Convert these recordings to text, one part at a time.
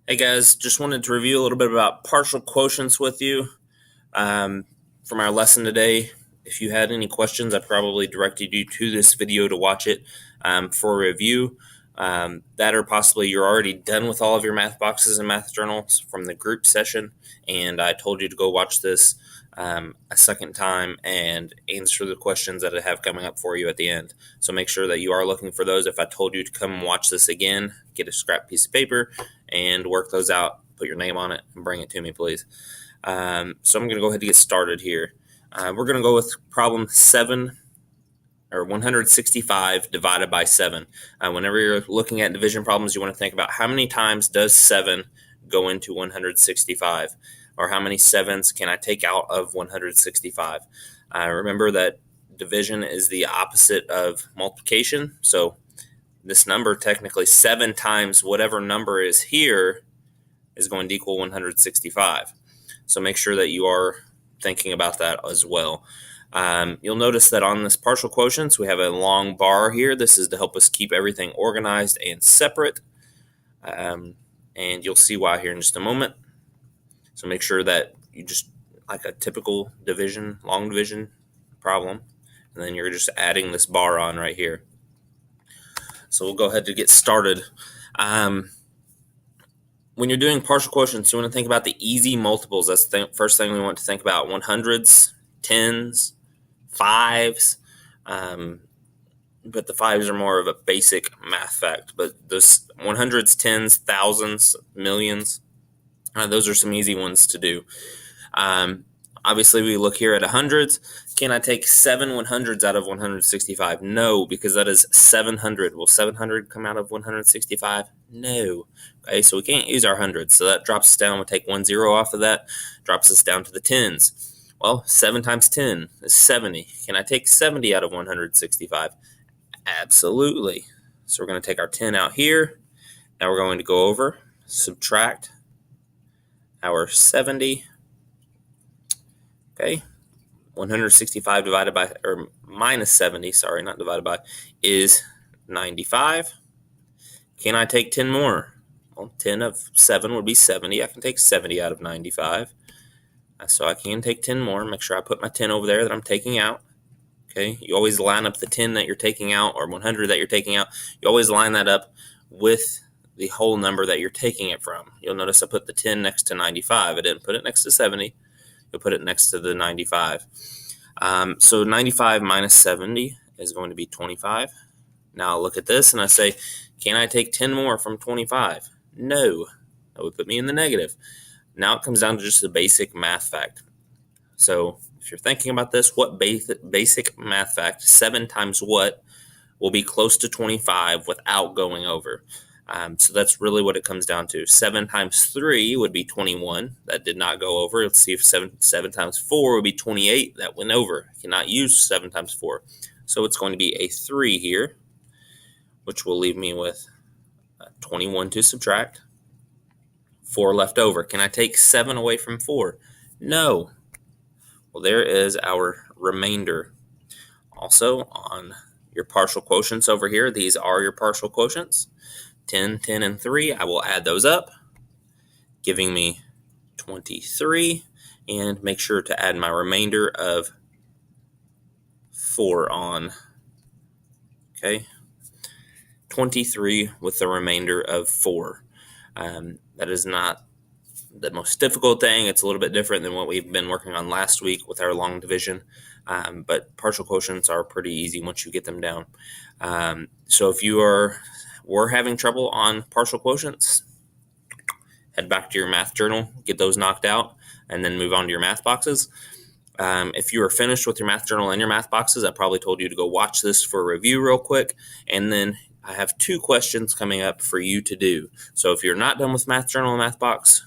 Hey guys, just wanted to review a little bit about partial quotients with you um, from our lesson today. If you had any questions, I probably directed you to this video to watch it for a review. That or possibly you're already done with all of your math boxes and math journals from the group session, and I told you to go watch this a second time and answer the questions that I have coming up for you at the end. So make sure that you are looking for those. If I told you to come watch this again, get a scrap piece of paper and work those out. Put your name on it and bring it to me, please. So I'm going to go ahead and get started here. We're going to go with problem 7 or 165 divided by 7. Whenever you're looking at division problems, you want to think about how many times does 7 go into 165, or how many 7s can I take out of 165. Remember that division is the opposite of multiplication, so this number, technically 7 times whatever number is here, is going to equal 165. So make sure that you are thinking about that as well. You'll notice that on this partial quotients, we have a long bar here. This is to help us keep everything organized and separate. And you'll see why here in just a moment. So make sure that you just, like a typical division, long division problem, and then you're just adding this bar on right here. So we'll go ahead to get started. When you're doing partial quotients, you want to think about the easy multiples. That's the first thing we want to think about. 100s, 10s, 5s. But the 5s are more of a basic math fact. But those 100s, 10s, thousands, millions, those are some easy ones to do. Obviously, we look here at 100s. Can I take 7 100s out of 165? No, because that is 700. Will 700 come out of 165? No. Okay, so we can't use our hundreds. So that drops us down. We'll take 1 0 off of that. Drops us down to the 10s. Well, 7 times 10 is 70. Can I take 70 out of 165? Absolutely. So we're going to take our 10 out here. Now we're going to go over, subtract our 70. Okay, 165 divided by, or minus 70, sorry, not divided by, is 95. Can I take 10 more? Well, 10 of 7 would be 70. I can take 70 out of 95. So I can take 10 more. Make sure I put my 10 over there that I'm taking out. Okay, you always line up the 10 that you're taking out, or 100 that you're taking out. You always line that up with the whole number that you're taking it from. You'll notice I put the 10 next to 95. I didn't put it next to 70. You'll put it next to the 95. So 95 minus 70 is going to be 25. Now I'll look at this and I say, can I take 10 more from 25? No. That would put me in the negative. Now it comes down to just the basic math fact. So if you're thinking about this, what basic math fact, 7 times what, will be close to 25 without going over? So that's really what it comes down to. 7 times 3 would be 21. That did not go over. Let's see if 7 times 4 would be 28. That went over. I cannot use 7 times 4. So it's going to be a 3 here, which will leave me with 21 to subtract. 4 left over. Can I take 7 away from 4? No. Well, there is our remainder. Also, on your partial quotients over here, these are your partial quotients. 10, 10, and 3, I will add those up, giving me 23, and make sure to add my remainder of 4 on. Okay, 23 with the remainder of 4. That is not the most difficult thing. It's a little bit different than what we've been working on last week with our long division, but partial quotients are pretty easy once you get them down. So if you were having trouble on partial quotients, head back to your math journal, get those knocked out, and then move on to your math boxes. If you are finished with your math journal and your math boxes, I probably told you to go watch this for a review real quick, and then I have 2 questions coming up for you to do. So if you're not done with math journal and math box,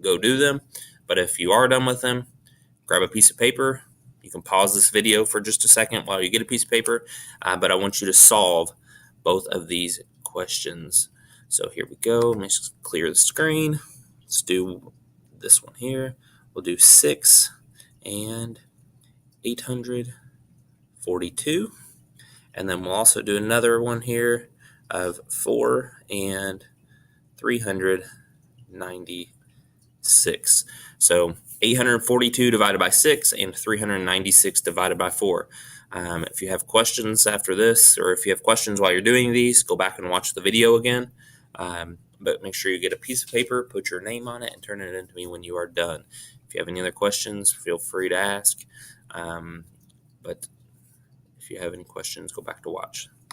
go do them. But if you are done with them, grab a piece of paper. You can pause this video for just a second while you get a piece of paper, but I want you to solve both of these questions. So here we go. Let me just clear the screen. Let's do this one here. We'll do 6 and 842. And then we'll also do another one here of 4 and 396. 396. So 842 divided by 6 and 396 divided by 4. If you have questions after this, or if you have questions while you're doing these, go back and watch the video again. But make sure you get a piece of paper, put your name on it, and turn it in to me when you are done. If you have any other questions, feel free to ask. But if you have any questions, go back to watch.